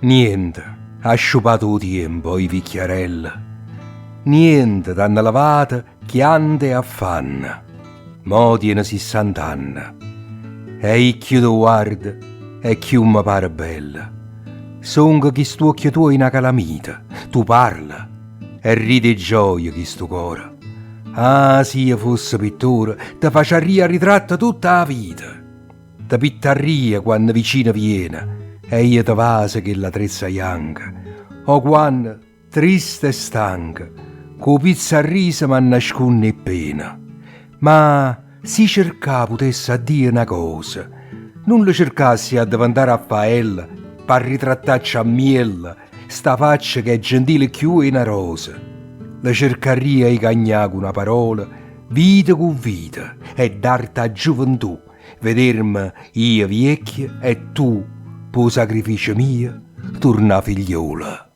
Niente, ha sciupato il tempo, i picchiarelli. Niente, t'hanno lavato, chiante e affanna. Mo tiene 60 anni. E chi tu guarda e chi mi pare bella. Songa chi stu occhio tuo in una calamita. Tu parla e ride gioia chi stu cuore. Ah, se io fosse pittore, te faceria ritratto tutta la vita. Te pittarria quando vicino viene e io te vase che la trezza bianca. O quando, triste e stanca, co pizza a riso ma nasconde pena. Ma si cercà potesse a dire una cosa, non lo cercassi a diventare a faella per ritrattarci a miele sta faccia che è gentile più e una rosa. La cercaria di cagnare con una parola, vita con vita, e darti a gioventù, vedermi io vecchia e tu, per sacrificio mio, torna figliola.